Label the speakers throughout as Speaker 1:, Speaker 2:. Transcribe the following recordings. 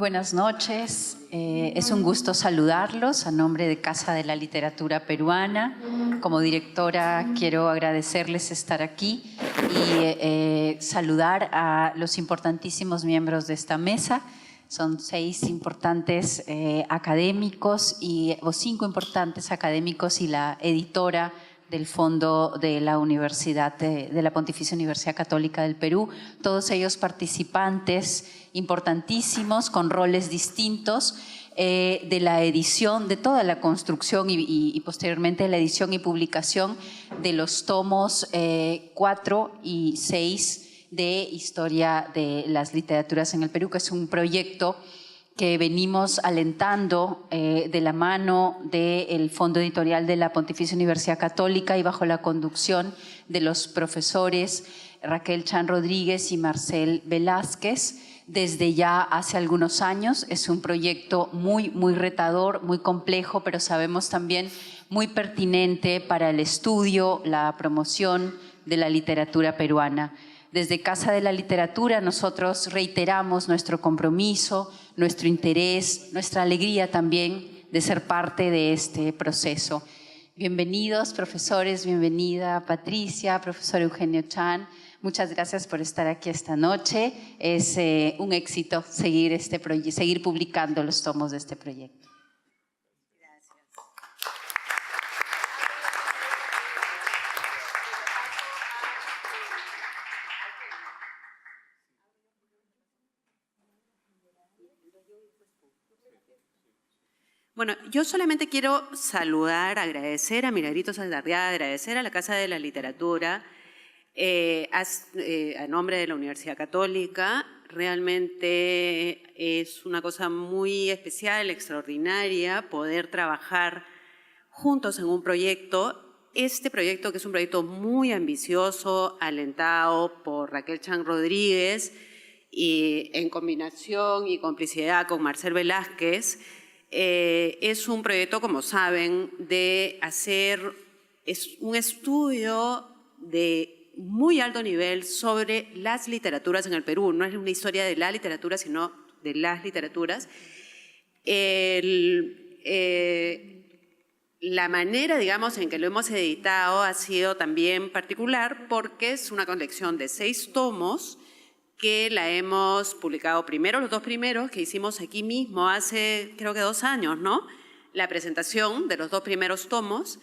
Speaker 1: buenas noches. Es un gusto saludarlos a nombre de Casa de la Literatura Peruana. Como directora quiero agradecerles estar aquí y saludar a los importantísimos miembros de esta mesa. Son 6 importantes académicos o 5 importantes académicos y la editora del Fondo de la Universidad de la Pontificia Universidad Católica del Perú, todos ellos participantes importantísimos con roles distintos de la edición, de toda la construcción y posteriormente la edición y publicación de los tomos 4 y 6 de Historia de las Literaturas en el Perú, que es un proyecto que venimos alentando de la mano del Fondo Editorial de la Pontificia Universidad Católica y bajo la conducción de los profesores Raquel Chan Rodríguez y Marcel Velázquez desde ya hace algunos años. Es un proyecto muy retador, muy complejo, pero sabemos también muy pertinente para el estudio, la promoción de la literatura peruana. Desde Casa de la Literatura nosotros reiteramos nuestro compromiso, nuestro interés, nuestra alegría también de ser parte de este proceso. Bienvenidos, profesores, bienvenida Patricia, profesor Eugenio Chan. Muchas gracias por estar aquí esta noche. Es un éxito seguir publicando los tomos de este proyecto.
Speaker 2: Bueno, yo solamente quiero saludar, agradecer a Milagritos Saldarriaga, agradecer a la Casa de la Literatura, a nombre de la Universidad Católica. Realmente es una cosa muy especial, extraordinaria, poder trabajar juntos en un proyecto. Este proyecto, que es un proyecto muy ambicioso, alentado por Raquel Chan Rodríguez, y en combinación y complicidad con Marcel Velázquez, es un proyecto, como saben, de hacer un estudio de muy alto nivel sobre las literaturas en el Perú. No es una historia de la literatura, sino de las literaturas. La manera, digamos, en que lo hemos editado ha sido también particular porque es una colección de 6 tomos que la hemos publicado primero, los 2 primeros que hicimos aquí mismo hace creo que 2 años, ¿no? La presentación de los 2 primeros tomos,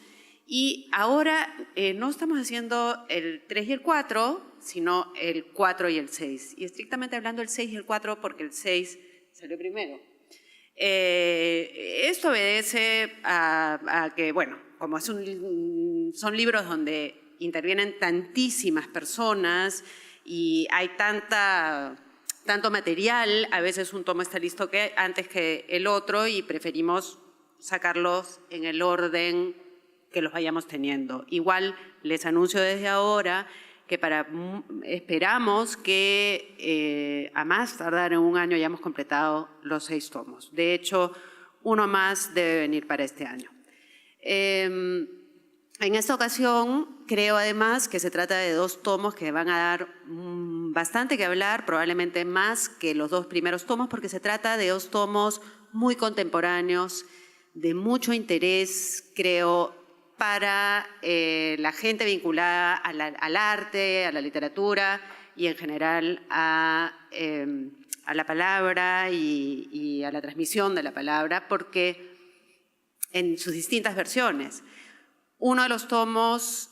Speaker 2: y ahora no estamos haciendo el 3 y el 4, sino el 4 y el 6. Y estrictamente hablando el 6 y el 4 porque el 6 salió primero. Esto obedece a que, bueno, como son libros donde intervienen tantísimas personas, y hay tanto material, a veces un tomo está listo antes que el otro y preferimos sacarlos en el orden que los vayamos teniendo. Igual les anuncio desde ahora que esperamos que a más tardar en un año ya hemos completado los 6 tomos. De hecho, uno más debe venir para este año. En esta ocasión, creo además que se trata de 2 tomos que van a dar bastante que hablar, probablemente más que los 2 primeros tomos, porque se trata de 2 tomos muy contemporáneos, de mucho interés, creo, para la gente vinculada al arte, a la literatura y en general a la palabra y a la transmisión de la palabra, porque en sus distintas versiones. Uno de los tomos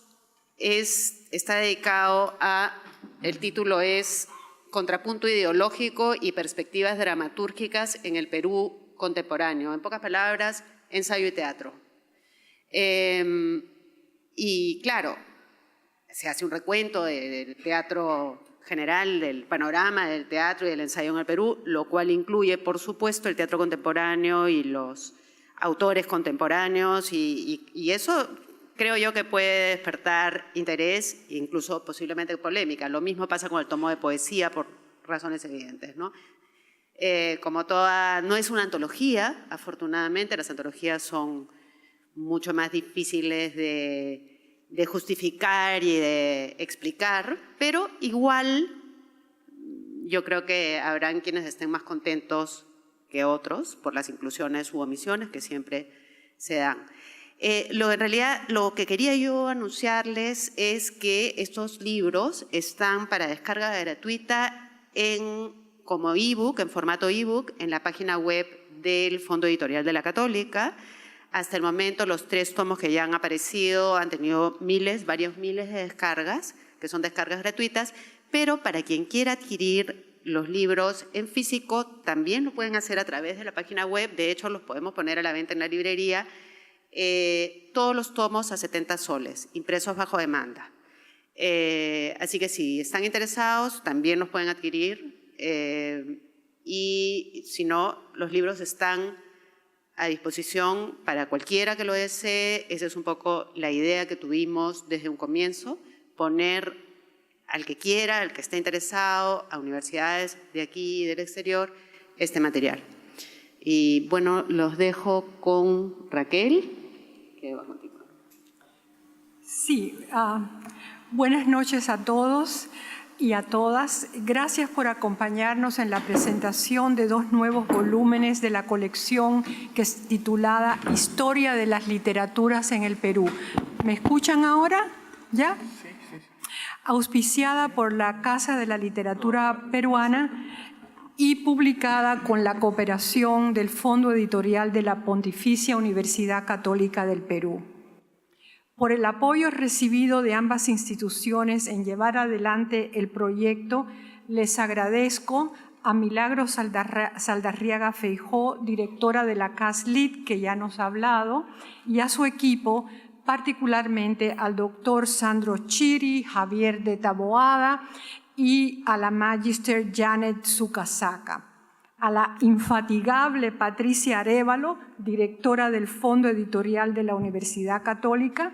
Speaker 2: está dedicado el título es Contrapunto ideológico y perspectivas dramatúrgicas en el Perú contemporáneo. En pocas palabras, ensayo y teatro. Y claro, se hace un recuento del teatro general, del panorama del teatro y del ensayo en el Perú, lo cual incluye, por supuesto, el teatro contemporáneo y los autores contemporáneos, y eso creo yo que puede despertar interés e incluso posiblemente polémica. Lo mismo pasa con el tomo de poesía por razones evidentes, ¿no? Como toda, no es una antología, afortunadamente, las antologías son mucho más difíciles de justificar y de explicar, pero igual yo creo que habrán quienes estén más contentos que otros por las inclusiones u omisiones que siempre se dan. En realidad, lo que quería yo anunciarles es que estos libros están para descarga gratuita como ebook, en formato ebook, en la página web del Fondo Editorial de la Católica. Hasta el momento, los 3 tomos que ya han aparecido han tenido varios miles de descargas, que son descargas gratuitas, pero para quien quiera adquirir los libros en físico, también lo pueden hacer a través de la página web. De hecho, los podemos poner a la venta en la librería. Todos los tomos a 70 soles, impresos bajo demanda. Así que si están interesados, también los pueden adquirir. Y si no, los libros están a disposición para cualquiera que lo desee. Esa es un poco la idea que tuvimos desde un comienzo, poner al que quiera, al que esté interesado, a universidades de aquí y del exterior, este material. Y bueno, los dejo con Raquel, que va a continuar.
Speaker 3: Sí, buenas noches a todos y a todas. Gracias por acompañarnos en la presentación de 2 nuevos volúmenes de la colección que es titulada Historia de las Literaturas en el Perú. ¿Me escuchan ahora? ¿Ya? Sí, sí. Auspiciada por la Casa de la Literatura Peruana y publicada con la cooperación del Fondo Editorial de la Pontificia Universidad Católica del Perú. Por el apoyo recibido de ambas instituciones en llevar adelante el proyecto, les agradezco a Milagros Saldarriaga Feijó, directora de la CASLIT, que ya nos ha hablado, y a su equipo, particularmente al doctor Sandro Chiri, Javier de Taboada y a la Magister Janet Tsukasaka. A la infatigable Patricia Arévalo, directora del Fondo Editorial de la Universidad Católica,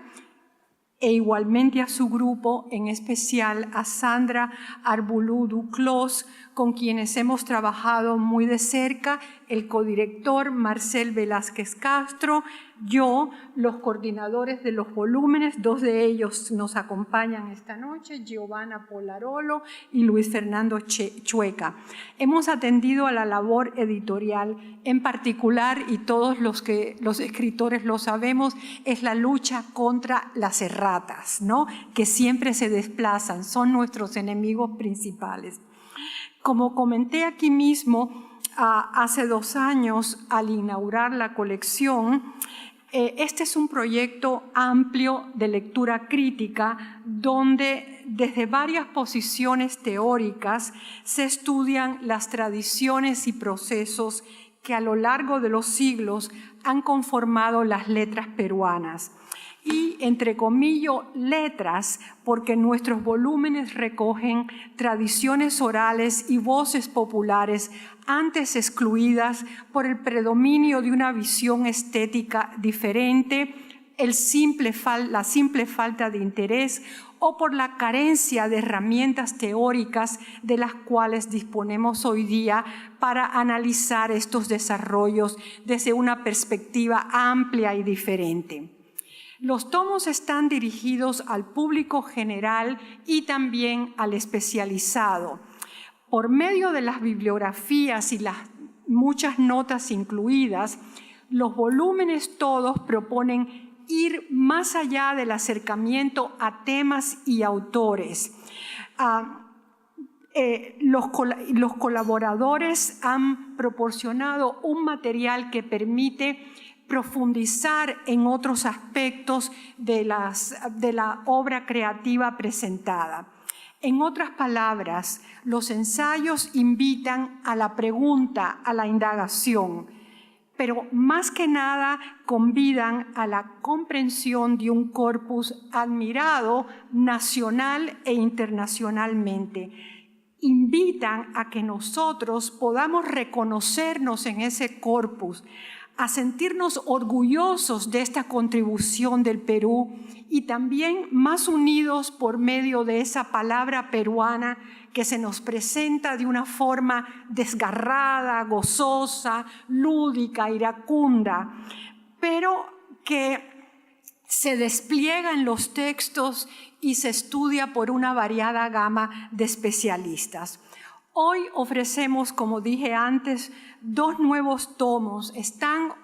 Speaker 3: e igualmente a su grupo, en especial a Sandra Arbulú Clos, con quienes hemos trabajado muy de cerca, el codirector Marcel Velázquez Castro, yo, los coordinadores de los volúmenes, 2 de ellos nos acompañan esta noche, Giovanna Polarolo y Luis Fernando Chueca. Hemos atendido a la labor editorial, en particular, y todos los escritores lo sabemos, es la lucha contra las erratas, ¿no? Que siempre se desplazan, son nuestros enemigos principales. Como comenté aquí mismo, hace 2 años, al inaugurar la colección, este es un proyecto amplio de lectura crítica donde desde varias posiciones teóricas se estudian las tradiciones y procesos que a lo largo de los siglos han conformado las letras peruanas. Y, entre comillas, letras, porque nuestros volúmenes recogen tradiciones orales y voces populares antes excluidas por el predominio de una visión estética diferente, la simple falta de interés o por la carencia de herramientas teóricas de las cuales disponemos hoy día para analizar estos desarrollos desde una perspectiva amplia y diferente. Los tomos están dirigidos al público general y también al especializado. Por medio de las bibliografías y las muchas notas incluidas, los volúmenes todos proponen ir más allá del acercamiento a temas y autores. Los colaboradores han proporcionado un material que permite profundizar en otros aspectos de la obra creativa presentada. En otras palabras, los ensayos invitan a la pregunta, a la indagación, pero más que nada convidan a la comprensión de un corpus admirado nacional e internacionalmente. Invitan a que nosotros podamos reconocernos en ese corpus, a sentirnos orgullosos de esta contribución del Perú y también más unidos por medio de esa palabra peruana que se nos presenta de una forma desgarrada, gozosa, lúdica, iracunda, pero que se despliega en los textos y se estudia por una variada gama de especialistas. Hoy ofrecemos, como dije antes, 2 nuevos tomos. Están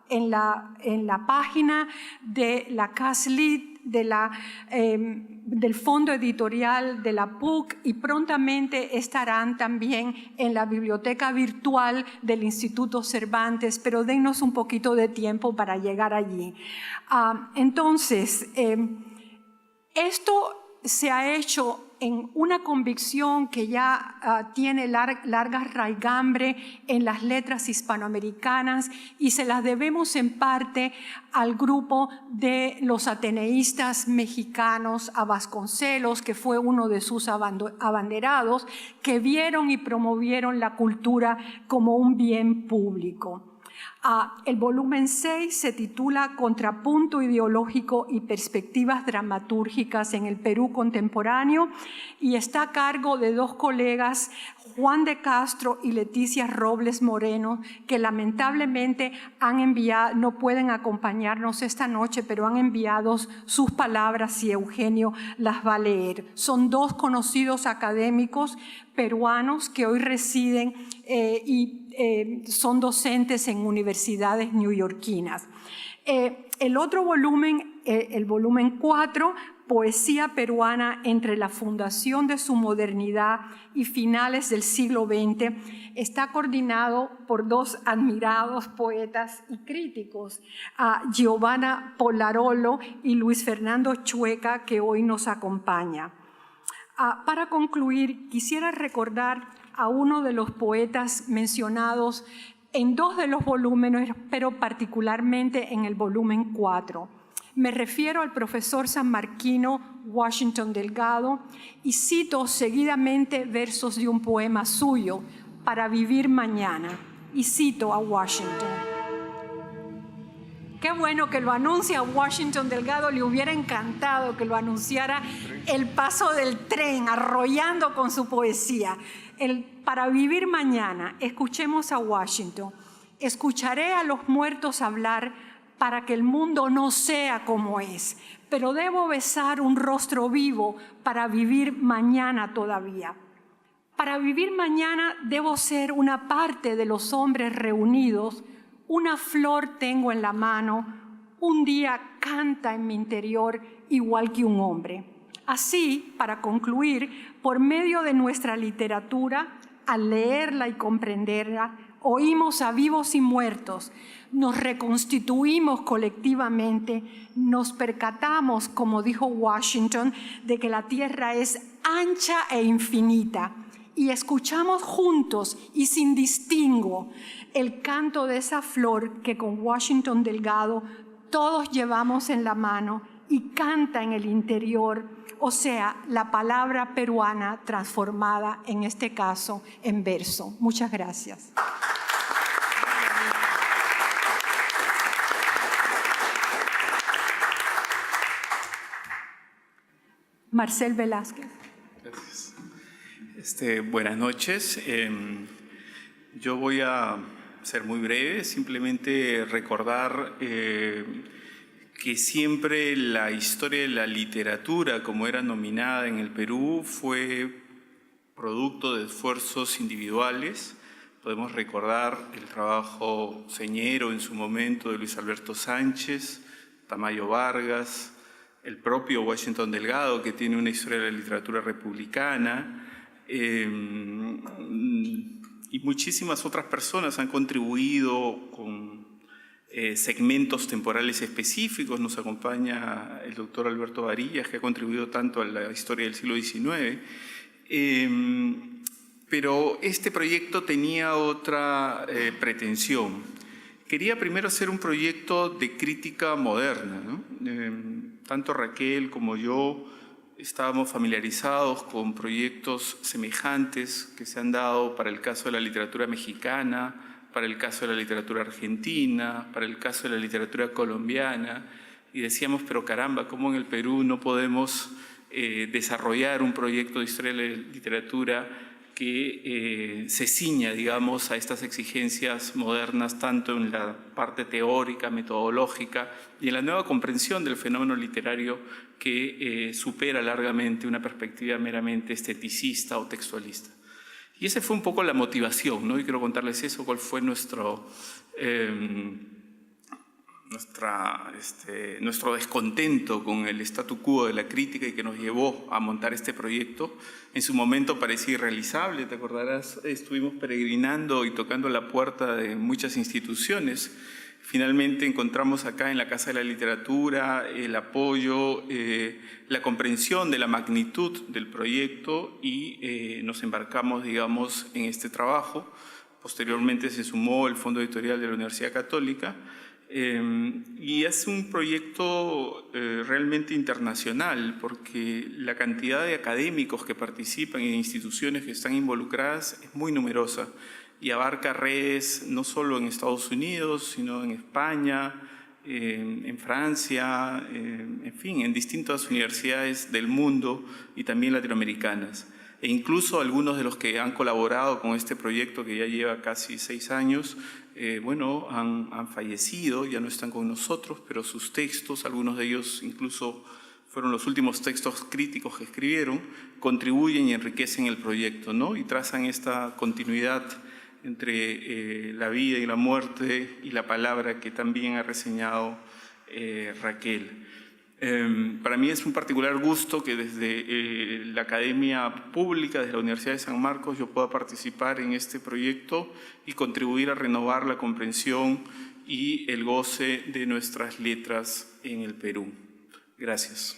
Speaker 3: en la página de la CASLID, del Fondo Editorial de la PUC, y prontamente estarán también en la biblioteca virtual del Instituto Cervantes, pero dennos un poquito de tiempo para llegar allí. Entonces, esto se ha hecho en una convicción que ya tiene larga raigambre en las letras hispanoamericanas, y se las debemos en parte al grupo de los ateneístas mexicanos, a Vasconcelos, que fue uno de sus abanderados, que vieron y promovieron la cultura como un bien público. El volumen 6 se titula Contrapunto ideológico y perspectivas dramatúrgicas en el Perú contemporáneo, y está a cargo de 2 colegas, Juan de Castro y Leticia Robles Moreno, que lamentablemente no pueden acompañarnos esta noche, pero han enviado sus palabras y Eugenio las va a leer. Son 2 conocidos académicos peruanos que hoy residen son docentes en universidades neoyorquinas. El otro volumen, el volumen 4, Poesía peruana entre la fundación de su modernidad y finales del siglo XX, está coordinado por 2 admirados poetas y críticos, Giovanna Polarolo y Luis Fernando Chueca, que hoy nos acompaña. Para concluir, quisiera recordar a uno de los poetas mencionados en 2 de los volúmenes, pero particularmente en el volumen 4. Me refiero al profesor sanmarquino Washington Delgado, y cito seguidamente versos de un poema suyo, Para vivir mañana, y cito a Washington. Qué bueno que lo anuncia a Washington Delgado, le hubiera encantado que lo anunciara el paso del tren, arrollando con su poesía. Para vivir mañana, escuchemos a Washington. Escucharé a los muertos hablar para que el mundo no sea como es, pero debo besar un rostro vivo para vivir mañana todavía. Para vivir mañana debo ser una parte de los hombres reunidos. Una flor tengo en la mano, un día canta en mi interior igual que un hombre. Así, para concluir, por medio de nuestra literatura, al leerla y comprenderla, oímos a vivos y muertos, nos reconstituimos colectivamente, nos percatamos, como dijo Washington, de que la tierra es ancha e infinita, y escuchamos juntos y sin distingo el canto de esa flor que con Washington Delgado todos llevamos en la mano y canta en el interior, o sea, la palabra peruana transformada, en este caso, en verso. Muchas gracias. Marcel Velázquez.
Speaker 4: Gracias. Buenas noches. Yo voy a ser muy breve, simplemente recordar que siempre la historia de la literatura, como era nominada en el Perú, fue producto de esfuerzos individuales. Podemos recordar el trabajo señero en su momento de Luis Alberto Sánchez, Tamayo Vargas, el propio Washington Delgado, que tiene una historia de la literatura republicana, y muchísimas otras personas han contribuido con segmentos temporales específicos. Nos acompaña el doctor Alberto Varillas, que ha contribuido tanto a la historia del siglo XIX. Pero este proyecto tenía otra pretensión. Quería primero hacer un proyecto de crítica moderna, ¿no? Tanto Raquel como yo estábamos familiarizados con proyectos semejantes que se han dado para el caso de la literatura mexicana, para el caso de la literatura argentina, para el caso de la literatura colombiana, y decíamos, pero caramba, ¿cómo en el Perú no podemos desarrollar un proyecto de historia de la literatura que se ciña, digamos, a estas exigencias modernas, tanto en la parte teórica, metodológica, y en la nueva comprensión del fenómeno literario que supera largamente una perspectiva meramente esteticista o textualista? Y esa fue un poco la motivación, ¿no? Y quiero contarles eso, cuál fue nuestro descontento con el statu quo de la crítica y que nos llevó a montar este proyecto. En su momento parecía irrealizable, te acordarás, estuvimos peregrinando y tocando la puerta de muchas instituciones. Finalmente encontramos acá en la Casa de la Literatura el apoyo, la comprensión de la magnitud del proyecto y nos embarcamos, digamos, en este trabajo. Posteriormente se sumó el Fondo Editorial de la Universidad Católica y es un proyecto realmente internacional porque la cantidad de académicos que participan y de instituciones que están involucradas es muy numerosa y abarca redes no solo en Estados Unidos, sino en España, en Francia, en fin, en distintas universidades del mundo y también latinoamericanas. E incluso algunos de los que han colaborado con este proyecto, que ya lleva casi 6 años, bueno, han fallecido, ya no están con nosotros, pero sus textos, algunos de ellos incluso fueron los últimos textos críticos que escribieron, contribuyen y enriquecen el proyecto, ¿no? Y trazan esta continuidad entre la vida y la muerte y la palabra que también ha reseñado Raquel. Para mí es un particular gusto que desde la Academia Pública, desde la Universidad de San Marcos, yo pueda participar en este proyecto y contribuir a renovar la comprensión y el goce de nuestras letras en el Perú. Gracias.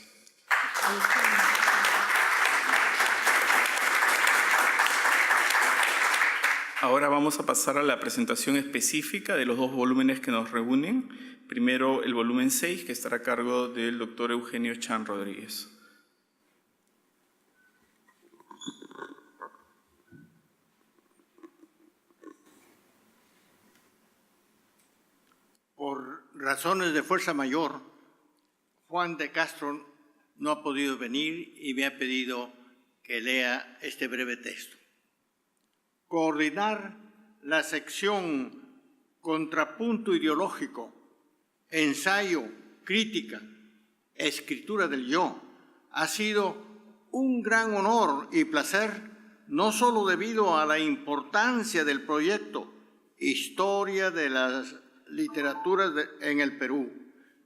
Speaker 4: Ahora vamos a pasar a la presentación específica de los 2 volúmenes que nos reúnen. Primero, el volumen 6, que estará a cargo del doctor Eugenio Chan Rodríguez.
Speaker 5: Por razones de fuerza mayor, Juan de Castro no ha podido venir y me ha pedido que lea este breve texto. Coordinar la sección Contrapunto ideológico, ensayo, crítica, escritura del yo, ha sido un gran honor y placer, no solo debido a la importancia del proyecto Historia de las Literaturas en el Perú,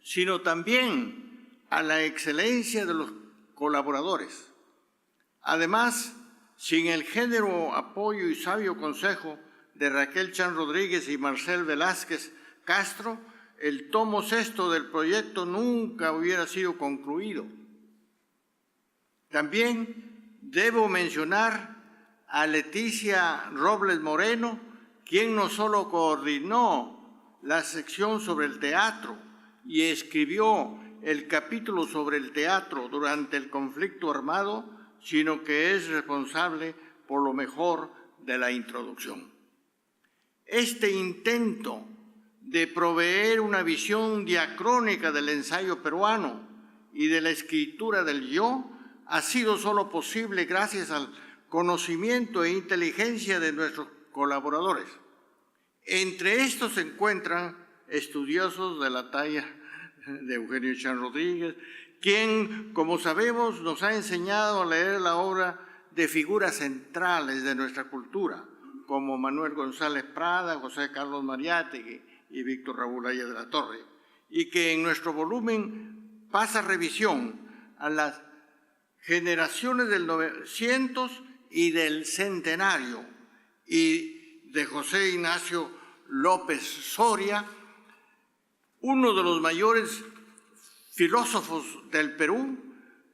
Speaker 5: sino también a la excelencia de los colaboradores. Además, sin el género apoyo y sabio consejo de Raquel Chan Rodríguez y Marcel Velázquez Castro, el tomo 6 del proyecto nunca hubiera sido concluido. También debo mencionar a Leticia Robles Moreno, quien no solo coordinó la sección sobre el teatro y escribió el capítulo sobre el teatro durante el conflicto armado, sino que es responsable por lo mejor de la introducción. Este intento de proveer una visión diacrónica del ensayo peruano y de la escritura del yo ha sido solo posible gracias al conocimiento e inteligencia de nuestros colaboradores. Entre estos se encuentran estudiosos de la talla de Eugenio Chan Rodríguez, quien, como sabemos, nos ha enseñado a leer la obra de figuras centrales de nuestra cultura, como Manuel González Prada, José Carlos Mariátegui y Víctor Raúl Aya de la Torre, y que en nuestro volumen pasa revisión a las generaciones del 900 y del centenario, y de José Ignacio López Soria, uno de los mayores filósofos del Perú,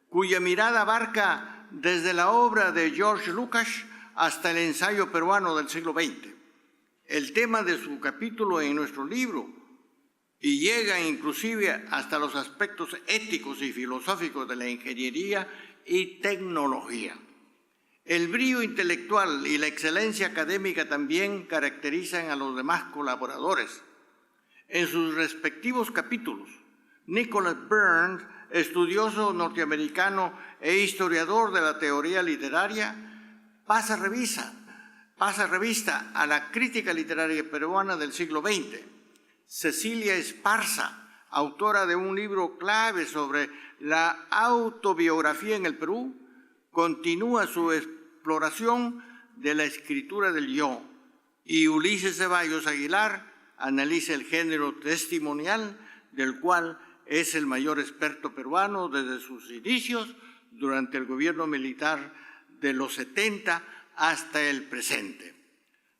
Speaker 5: cuya mirada abarca desde la obra de George Lucas hasta el ensayo peruano del siglo XX. El tema de su capítulo en nuestro libro, y llega inclusive hasta los aspectos éticos y filosóficos de la ingeniería y tecnología. El brillo intelectual y la excelencia académica también caracterizan a los demás colaboradores. En sus respectivos capítulos, Nicholas Burns, estudioso norteamericano e historiador de la teoría literaria, pasa revista a la crítica literaria peruana del siglo XX. Cecilia Esparza, autora de un libro clave sobre la autobiografía en el Perú, continúa su exploración de la escritura del yo, y Ulises Ceballos Aguilar analiza el género testimonial, del cual es el mayor experto peruano desde sus inicios durante el gobierno militar de los 70 hasta el presente.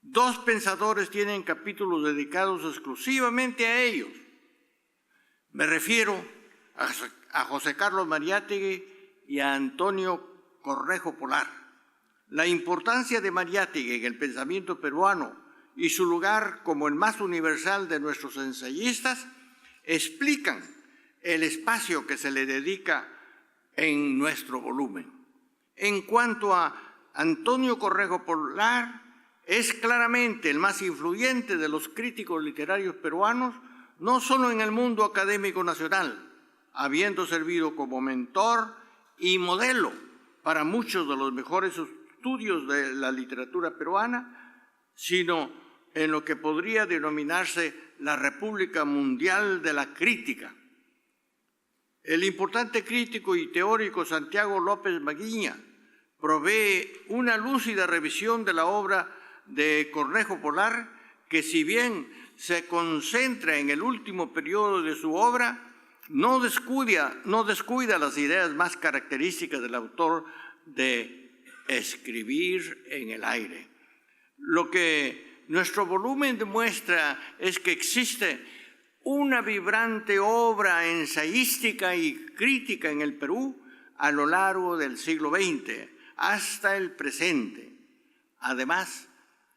Speaker 5: Dos pensadores tienen capítulos dedicados exclusivamente a ellos. Me refiero a José Carlos Mariátegui y a Antonio Correjo Polar. La importancia de Mariátegui en el pensamiento peruano y su lugar como el más universal de nuestros ensayistas explican el espacio que se le dedica en nuestro volumen. En cuanto a Antonio Correjo Polar, es claramente el más influyente de los críticos literarios peruanos, no solo en el mundo académico nacional, habiendo servido como mentor y modelo para muchos de los mejores estudios de la literatura peruana, sino en lo que podría denominarse la República Mundial de la Crítica. El importante crítico y teórico Santiago López Maguiña provee una lúcida revisión de la obra de Correjo Polar, que si bien se concentra en el último periodo de su obra, no descuida las ideas más características del autor de escribir en el aire. Lo que nuestro volumen demuestra es que existe una vibrante obra ensayística y crítica en el Perú a lo largo del siglo XX hasta el presente. Además,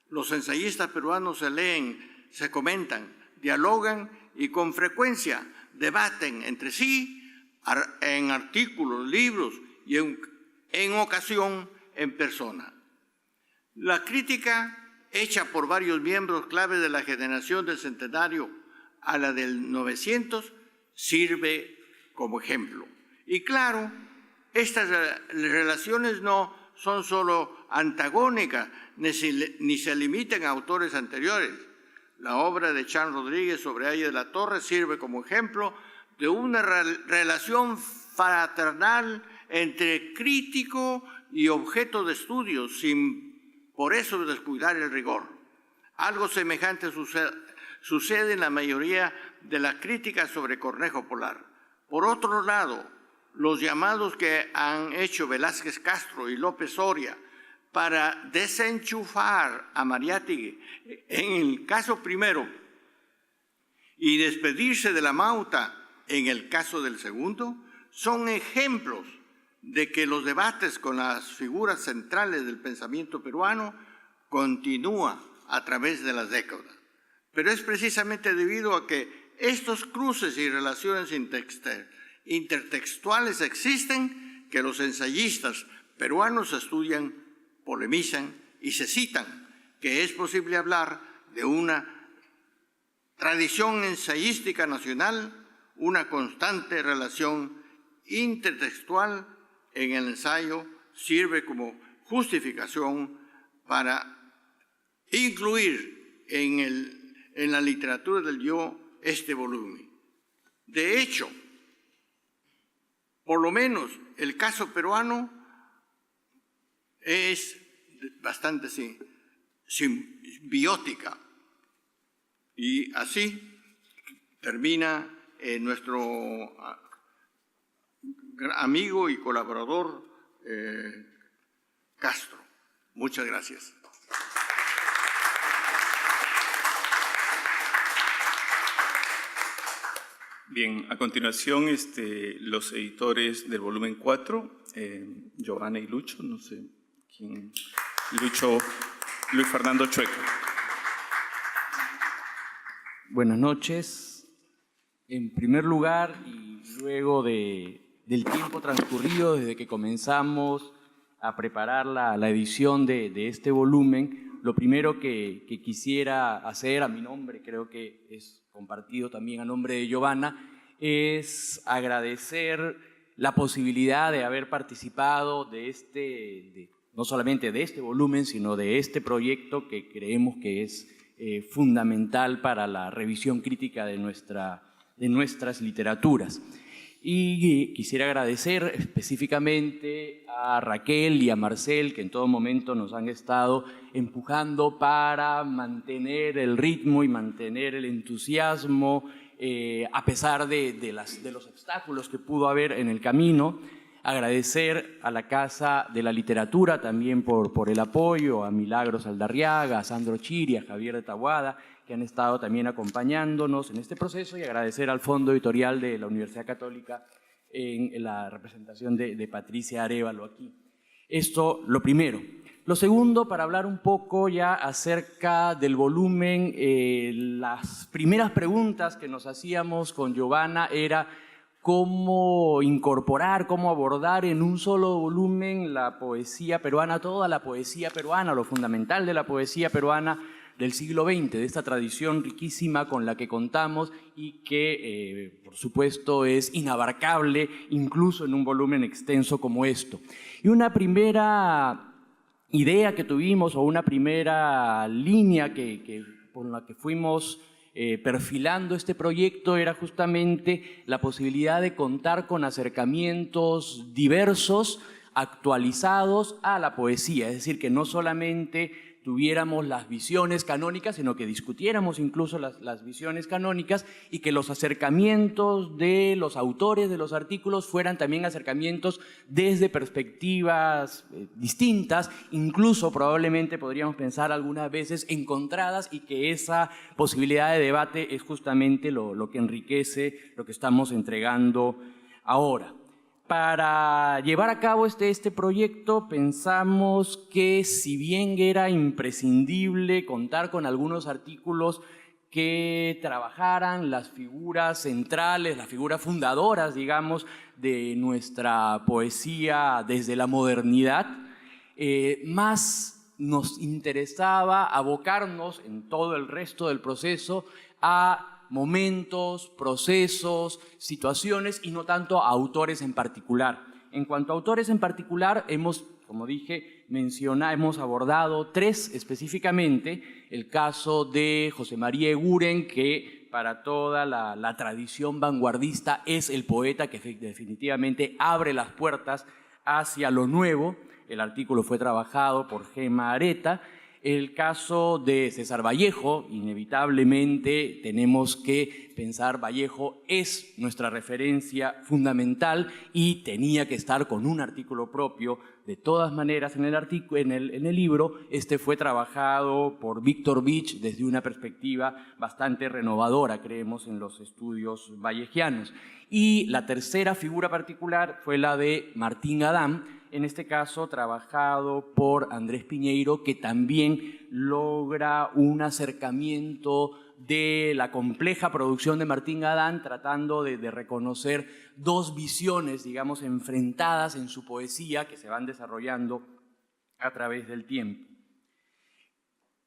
Speaker 5: los ensayistas peruanos se leen, se comentan, dialogan y con frecuencia debaten entre sí en artículos, libros y en ocasión en persona. La crítica hecha por varios miembros clave de la generación del centenario a la del 900 sirve como ejemplo. Y claro, estas relaciones no son solo antagónicas ni se limitan a autores anteriores. La obra de Chan Rodríguez sobre Aya de la Torre sirve como ejemplo de una relación fraternal entre crítico y objeto de estudio, sin por eso descuidar el rigor. Algo semejante sucede en la mayoría de la crítica sobre Cornejo Polar. Por otro lado, los llamados que han hecho Velázquez Castro y López Soria para desenchufar a Mariátegui en el caso primero y despedirse de la Mauta en el caso del segundo, son ejemplos de que los debates con las figuras centrales del pensamiento peruano continúan a través de las décadas. Pero es precisamente debido a que estos cruces y relaciones intertextuales existen que los ensayistas peruanos estudian, polemizan y se citan, que es posible hablar de una tradición ensayística nacional, una constante relación intertextual en el ensayo sirve como justificación para incluir en la literatura del yo este volumen. De hecho, por lo menos el caso peruano es bastante simbiótica. Y así termina nuestro amigo y colaborador Castro. Muchas gracias.
Speaker 4: Bien, a continuación los editores del volumen 4, Giovanna y Lucho, no sé quién, Lucho, Luis Fernando Chueco.
Speaker 6: Buenas noches. En primer lugar, y luego del tiempo transcurrido desde que comenzamos a preparar la edición de este volumen, lo primero que quisiera hacer a mi nombre, creo que es compartido también a nombre de Giovanna, es agradecer la posibilidad de haber participado de no solamente de este volumen, sino de este proyecto que creemos que es fundamental para la revisión crítica de nuestras literaturas. Y quisiera agradecer específicamente a Raquel y a Marcel, que en todo momento nos han estado empujando para mantener el ritmo y mantener el entusiasmo, a pesar de los obstáculos que pudo haber en el camino. Agradecer a la Casa de la Literatura también por el apoyo, a Milagros Aldarriaga, a Sandro Chiri, a Javier de Taboada, que han estado también acompañándonos en este proceso, y agradecer al Fondo Editorial de la Universidad Católica en la representación de Patricia Arévalo aquí. Esto, lo primero. Lo segundo, para hablar un poco ya acerca del volumen, las primeras preguntas que nos hacíamos con Giovanna era cómo incorporar, cómo abordar en un solo volumen la poesía peruana, toda la poesía peruana, lo fundamental de la poesía peruana del siglo XX, de esta tradición riquísima con la que contamos y que, por supuesto, es inabarcable incluso en un volumen extenso como esto. Y una primera idea que tuvimos, o una primera línea con la que fuimos perfilando este proyecto, era justamente la posibilidad de contar con acercamientos diversos, actualizados a la poesía, es decir, que no solamente tuviéramos las visiones canónicas, sino que discutiéramos incluso las visiones canónicas, y que los acercamientos de los autores de los artículos fueran también acercamientos desde perspectivas distintas, incluso probablemente podríamos pensar algunas veces encontradas, y que esa posibilidad de debate es justamente lo que enriquece lo que estamos entregando ahora. Para llevar a cabo este proyecto pensamos que, si bien era imprescindible contar con algunos artículos que trabajaran las figuras centrales, las figuras fundadoras, digamos, de nuestra poesía desde la modernidad, más nos interesaba abocarnos en todo el resto del proceso a momentos, procesos, situaciones, y no tanto a autores en particular. En cuanto a autores en particular, como dije, hemos abordado 3 específicamente: el caso de José María Eguren, que para toda la tradición vanguardista es el poeta que definitivamente abre las puertas hacia lo nuevo. El artículo fue trabajado por Gema Areta. El caso de César Vallejo, inevitablemente tenemos que pensar, Vallejo es nuestra referencia fundamental y tenía que estar con un artículo propio. De todas maneras, en el libro, este fue trabajado por Víctor Vich desde una perspectiva bastante renovadora, creemos, en los estudios vallejianos. Y la tercera figura particular fue la de Martín Adán, en este caso trabajado por Andrés Piñeiro, que también logra un acercamiento de la compleja producción de Martín Adán, tratando de reconocer 2 visiones, digamos, enfrentadas en su poesía, que se van desarrollando a través del tiempo.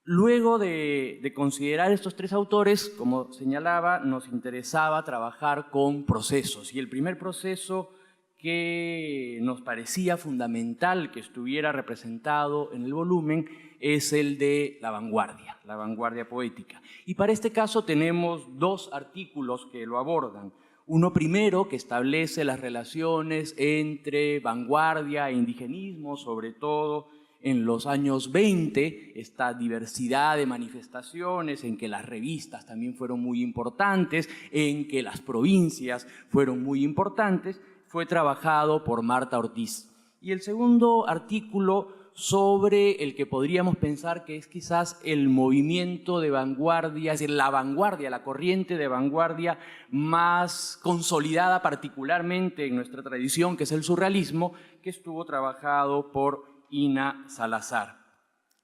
Speaker 6: Luego de considerar estos 3 autores, como señalaba, nos interesaba trabajar con procesos, y el primer proceso que nos parecía fundamental que estuviera representado en el volumen es el de la vanguardia poética. Y para este caso tenemos 2 artículos que lo abordan. Uno primero, que establece las relaciones entre vanguardia e indigenismo, sobre todo en los años 20, esta diversidad de manifestaciones en que las revistas también fueron muy importantes, en que las provincias fueron muy importantes, fue trabajado por Marta Ortiz. Y el segundo artículo, sobre el que podríamos pensar que es quizás el movimiento de vanguardia, es decir, la vanguardia, la corriente de vanguardia más consolidada particularmente en nuestra tradición, que es el surrealismo, que estuvo trabajado por Ina Salazar.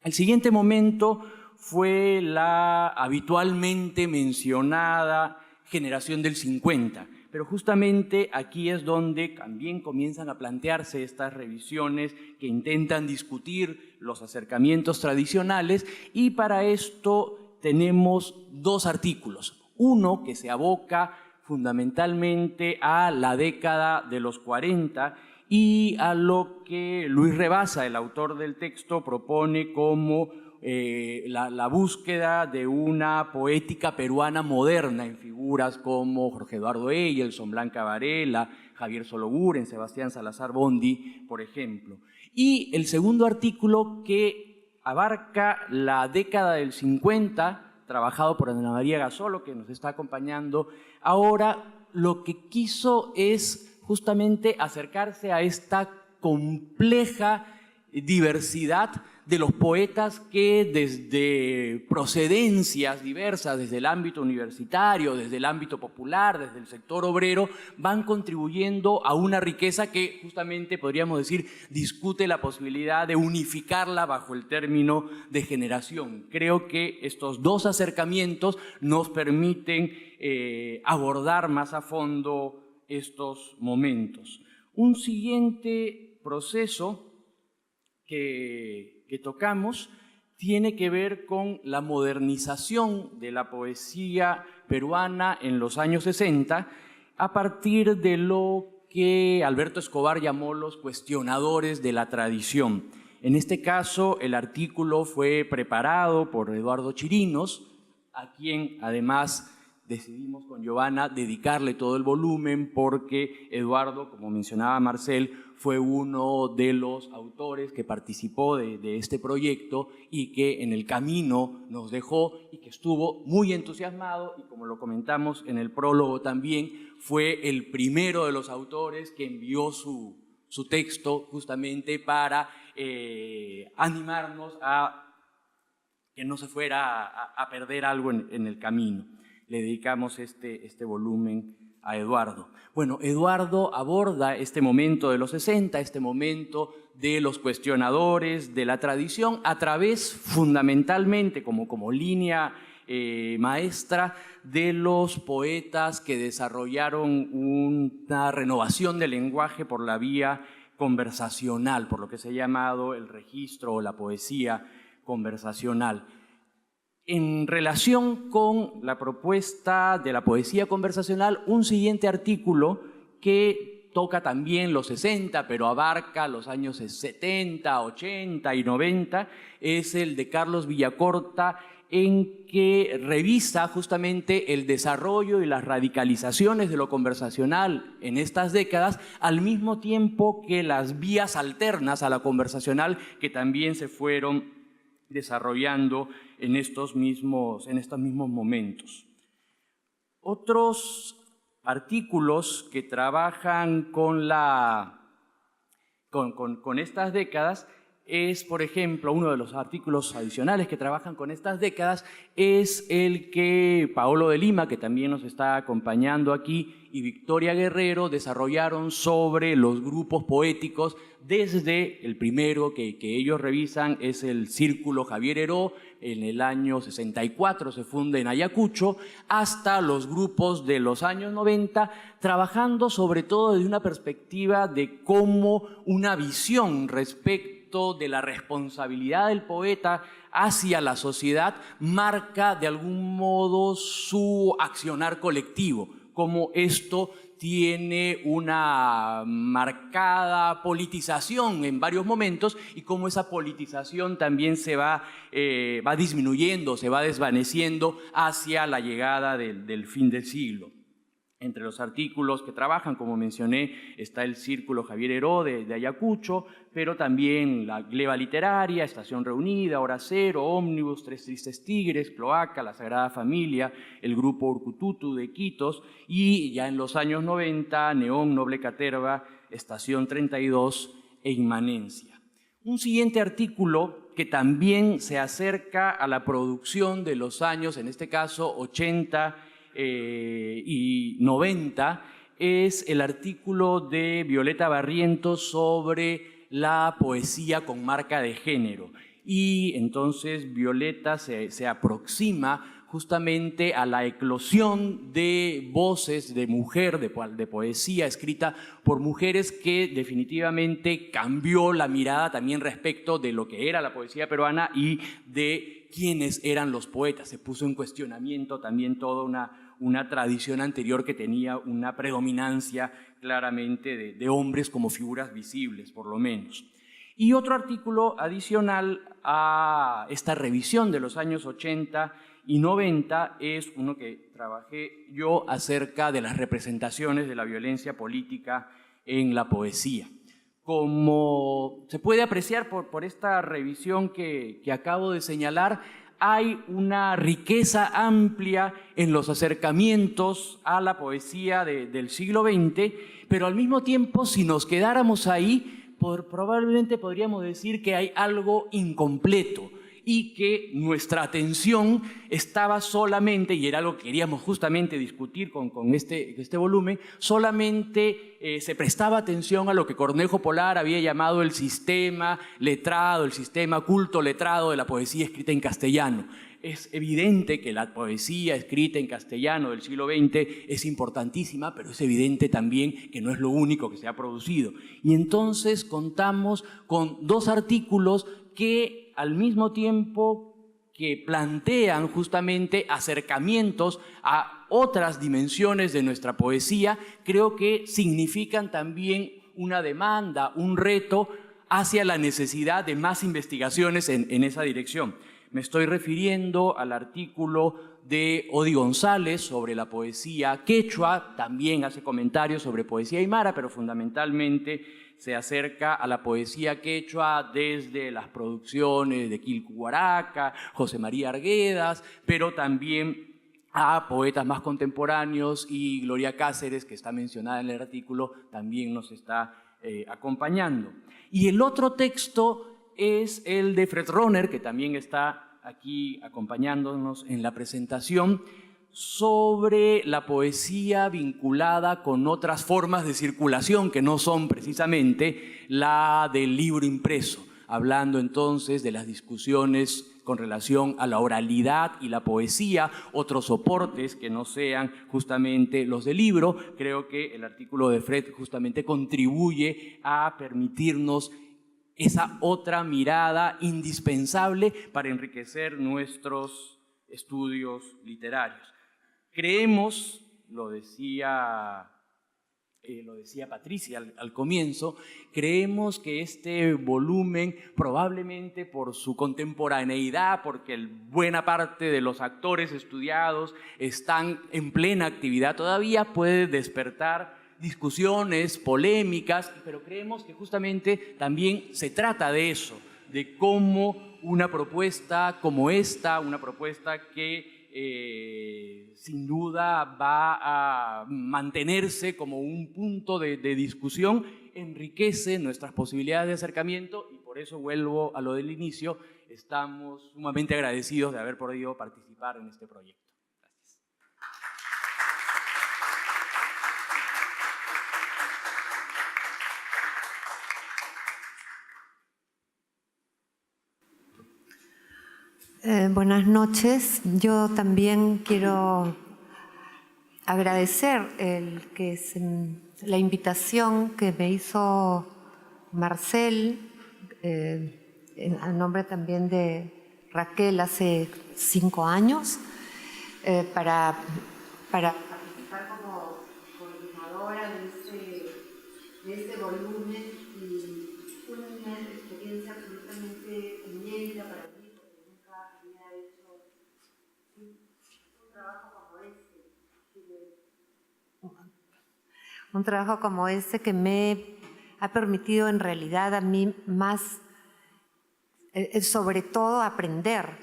Speaker 6: El siguiente momento fue la habitualmente mencionada generación del 50, pero justamente aquí es donde también comienzan a plantearse estas revisiones que intentan discutir los acercamientos tradicionales, y para esto tenemos 2 artículos. Uno que se aboca fundamentalmente a la década de los 40 y a lo que Luis Rebasa, el autor del texto, propone como la búsqueda de una poética peruana moderna en figuras como Jorge Eduardo Eyelson, Blanca Varela, Javier Sologuren, Sebastián Salazar Bondi, por ejemplo. Y el segundo artículo, que abarca la década del 50, trabajado por Ana María Gasolo, que nos está acompañando ahora, lo que quiso es justamente acercarse a esta compleja diversidad de los poetas que desde procedencias diversas, desde el ámbito universitario, desde el ámbito popular, desde el sector obrero, van contribuyendo a una riqueza que justamente, podríamos decir, discute la posibilidad de unificarla bajo el término de generación. Creo que estos dos acercamientos nos permiten abordar más a fondo estos momentos. Un siguiente proceso que tocamos tiene que ver con la modernización de la poesía peruana en los años 60 a partir de lo que Alberto Escobar llamó los cuestionadores de la tradición. En este caso, el artículo fue preparado por Eduardo Chirinos, a quien además decidimos con Giovanna dedicarle todo el volumen porque Eduardo, como mencionaba Marcel, fue uno de los autores que participó de este proyecto y que en el camino nos dejó y que estuvo muy entusiasmado y, como lo comentamos en el prólogo también, fue el primero de los autores que envió su texto justamente para animarnos a que no se fuera a perder algo en el camino. Le dedicamos este volumen a Eduardo. Bueno, Eduardo aborda este momento de los 60, este momento de los cuestionadores de la tradición, a través fundamentalmente, como línea maestra, de los poetas que desarrollaron una renovación del lenguaje por la vía conversacional, por lo que se ha llamado el registro o la poesía conversacional. En relación con la propuesta de la poesía conversacional, un siguiente artículo que toca también los 60, pero abarca los años 70, 80 y 90, es el de Carlos Villacorta, en que revisa justamente el desarrollo y las radicalizaciones de lo conversacional en estas décadas, al mismo tiempo que las vías alternas a la conversacional que también se fueron desarrollando en estos mismos momentos. Otros artículos que trabajan con estas décadas es, por ejemplo, uno de los artículos adicionales que trabajan con estas décadas es el que Paolo de Lima, que también nos está acompañando aquí, y Victoria Guerrero desarrollaron sobre los grupos poéticos. Desde el primero que ellos revisan es el Círculo Javier Heró, en el año 64 se funda en Ayacucho, hasta los grupos de los años 90, trabajando sobre todo desde una perspectiva de cómo una visión respecto de la responsabilidad del poeta hacia la sociedad marca de algún modo su accionar colectivo, como esto tiene una marcada politización en varios momentos y cómo esa politización también se va disminuyendo, se va desvaneciendo hacia la llegada del fin del siglo. Entre los artículos que trabajan, como mencioné, está el Círculo Javier Heró de Ayacucho, pero también la Gleba Literaria, Estación Reunida, Hora Cero, Ómnibus, Tres Tristes Tigres, Cloaca, La Sagrada Familia, el Grupo Urcututu de Iquitos y ya en los años 90, Neón, Noble Caterva, Estación 32 e Inmanencia. Un siguiente artículo que también se acerca a la producción de los años, en este caso 80 y 90, es el artículo de Violeta Barrientos sobre la poesía con marca de género. Y entonces Violeta se aproxima justamente a la eclosión de voces de mujer, de poesía escrita por mujeres, que definitivamente cambió la mirada también respecto de lo que era la poesía peruana y de quiénes eran los poetas. Se puso en cuestionamiento también toda una tradición anterior que tenía una predominancia claramente de hombres como figuras visibles, por lo menos. Y otro artículo adicional a esta revisión de los años 80 y 90 es uno que trabajé yo acerca de las representaciones de la violencia política en la poesía. Como se puede apreciar por esta revisión que acabo de señalar, hay una riqueza amplia en los acercamientos a la poesía del siglo XX, pero al mismo tiempo, si nos quedáramos ahí, probablemente podríamos decir que hay algo incompleto y que nuestra atención estaba solamente, y era algo que queríamos justamente discutir con este volumen, solamente se prestaba atención a lo que Cornejo Polar había llamado el sistema letrado, el sistema culto letrado de la poesía escrita en castellano. Es evidente que la poesía escrita en castellano del siglo XX es importantísima, pero es evidente también que no es lo único que se ha producido. Y entonces contamos con dos artículos que al mismo tiempo que plantean justamente acercamientos a otras dimensiones de nuestra poesía, creo que significan también una demanda, un reto hacia la necesidad de más investigaciones en esa dirección. Me estoy refiriendo al artículo de Odi González sobre la poesía quechua, también hace comentarios sobre poesía aymara, pero fundamentalmente se acerca a la poesía quechua desde las producciones de Quilcu Huaraca, José María Arguedas, pero también a poetas más contemporáneos, y Gloria Cáceres, que está mencionada en el artículo, también nos está acompañando. Y el otro texto es el de Fred Rohner, que también está aquí acompañándonos en la presentación, sobre la poesía vinculada con otras formas de circulación que no son precisamente la del libro impreso, hablando entonces de las discusiones con relación a la oralidad y la poesía, otros soportes que no sean justamente los del libro. Creo que el artículo de Fred justamente contribuye a permitirnos esa otra mirada indispensable para enriquecer nuestros estudios literarios. Creemos, lo decía Patricia al comienzo, creemos que este volumen, probablemente por su contemporaneidad, porque buena parte de los actores estudiados están en plena actividad todavía, puede despertar discusiones, polémicas, pero creemos que justamente también se trata de eso, de cómo una propuesta como esta, una propuesta que sin duda va a mantenerse como un punto de discusión, enriquece nuestras posibilidades de acercamiento, y por eso vuelvo a lo del inicio, estamos sumamente agradecidos de haber podido participar en este proyecto.
Speaker 7: Buenas noches. Yo también quiero agradecer la invitación que me hizo Marcel, a nombre también de Raquel, hace 5 años, para participar como coordinadora de este volumen, y una experiencia absolutamente inédita para mí. Un trabajo como este que me ha permitido en realidad a mí más, sobre todo, aprender.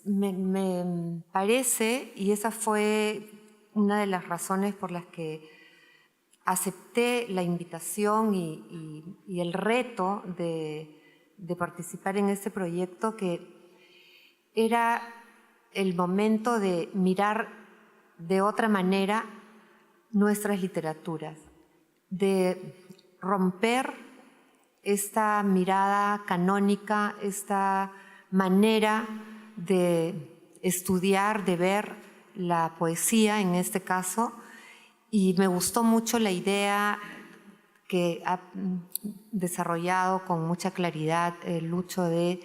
Speaker 7: Me parece, y esa fue una de las razones por las que acepté la invitación y el reto de participar en este proyecto, que era el momento de mirar de otra manera nuestras literaturas, de romper esta mirada canónica, esta manera de estudiar, de ver la poesía en este caso, y me gustó mucho la idea que ha desarrollado con mucha claridad Lucho, de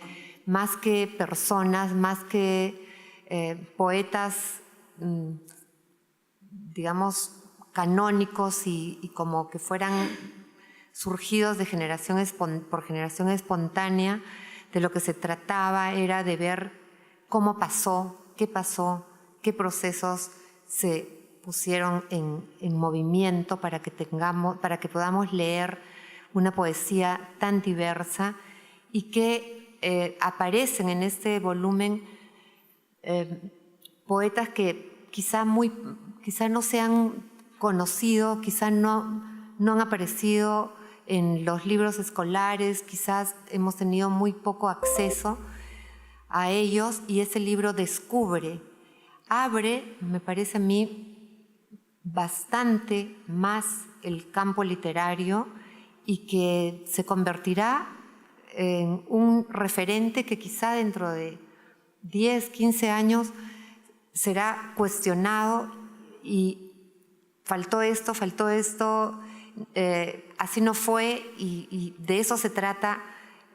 Speaker 7: más que personas, más que poetas, digamos, canónicos y como que fueran surgidos de por generación espontánea. De lo que se trataba era de ver cómo pasó, qué procesos se pusieron en movimiento para que podamos leer una poesía tan diversa y que aparecen en este volumen poetas que quizá no se han conocido, quizá no han aparecido en los libros escolares, quizás hemos tenido muy poco acceso a ellos, y ese libro abre, me parece a mí, bastante más el campo literario y que se convertirá en un referente que quizá dentro de 10, 15 años será cuestionado y faltó esto, así no fue, y de eso se trata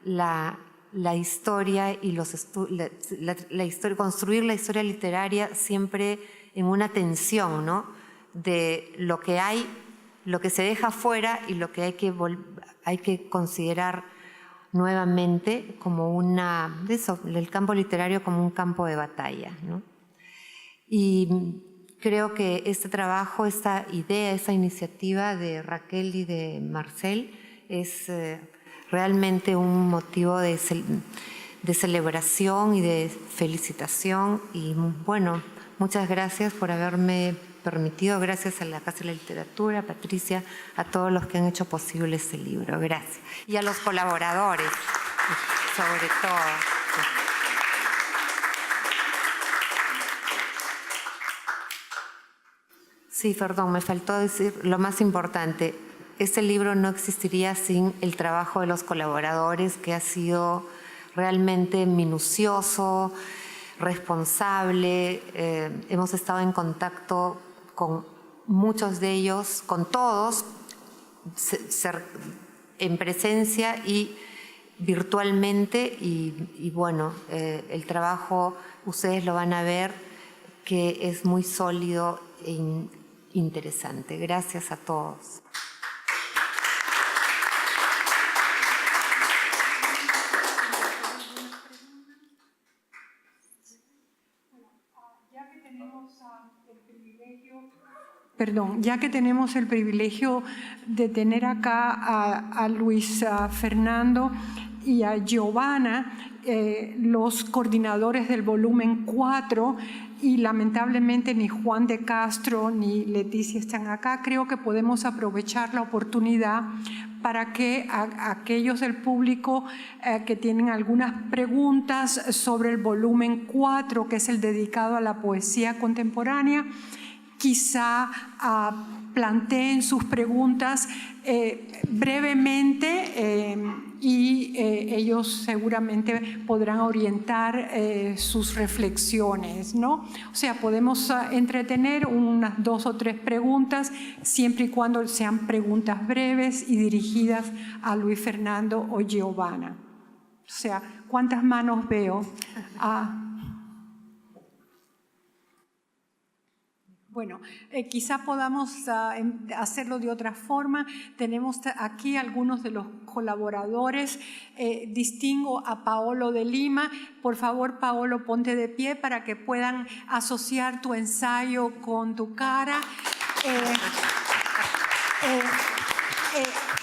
Speaker 7: la historia y la historia, construir la historia literaria siempre en una tensión, ¿no? De lo que hay, lo que se deja fuera y lo que hay que considerar nuevamente como el campo literario como un campo de batalla, ¿no? Y creo que este trabajo, esta idea, esa iniciativa de Raquel y de Marcel es realmente un motivo de celebración y de felicitación. Y bueno, muchas gracias por haberme permitido, gracias a la Casa de la Literatura, a Patricia, a todos los que han hecho posible este libro. Gracias. Y a los colaboradores, sobre todo. Sí, perdón, me faltó decir lo más importante. Este libro no existiría sin el trabajo de los colaboradores, que ha sido realmente minucioso, responsable. Hemos estado en contacto con muchos de ellos, con todos, en presencia y virtualmente. Y bueno, el trabajo, ustedes lo van a ver, que es muy sólido e interesante. Gracias a todos.
Speaker 3: Ya que tenemos el privilegio de tener acá a Luis Fernando y a Giovanna, los coordinadores del volumen 4, y lamentablemente ni Juan de Castro ni Leticia están acá, creo que podemos aprovechar la oportunidad para que aquellos del público que tienen algunas preguntas sobre el volumen 4, que es el dedicado a la poesía contemporánea, quizá planteen sus preguntas brevemente y ellos seguramente podrán orientar sus reflexiones, ¿no? O sea, podemos entretener unas 2 o 3 preguntas, siempre y cuando sean preguntas breves y dirigidas a Luis Fernando o Giovanna. O sea, ¿cuántas manos veo? Bueno, quizá podamos hacerlo de otra forma. Tenemos aquí algunos de los colaboradores. Distingo a Paolo de Lima. Por favor, Paolo, ponte de pie para que puedan asociar tu ensayo con tu cara.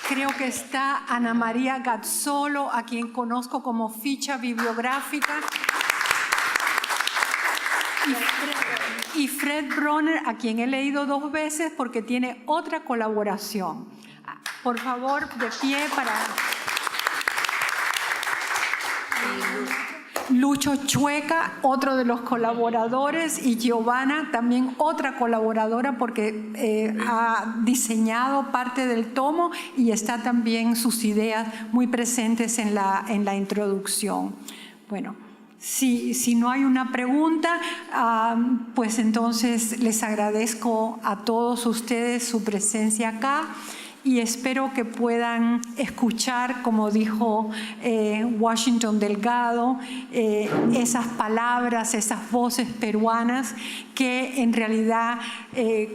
Speaker 3: Creo que está Ana María Gazzolo, a quien conozco como ficha bibliográfica. Y Fred Bronner, a quien he leído 2 veces porque tiene otra colaboración. Por favor, de pie para... Lucho Chueca, otro de los colaboradores, y Giovanna, también otra colaboradora porque ha diseñado parte del tomo y está también sus ideas muy presentes en la introducción. Bueno. Si no hay una pregunta, pues entonces les agradezco a todos ustedes su presencia acá y espero que puedan escuchar, como dijo Washington Delgado, esas palabras, esas voces peruanas que en realidad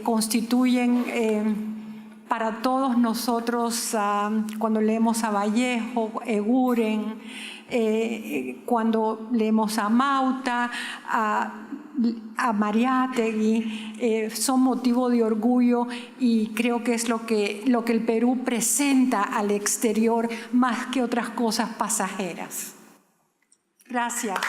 Speaker 3: constituyen para todos nosotros, cuando leemos a Vallejo, Eguren, cuando leemos a Mauta, a Mariátegui, son motivo de orgullo y creo que es lo que el Perú presenta al exterior más que otras cosas pasajeras. Gracias.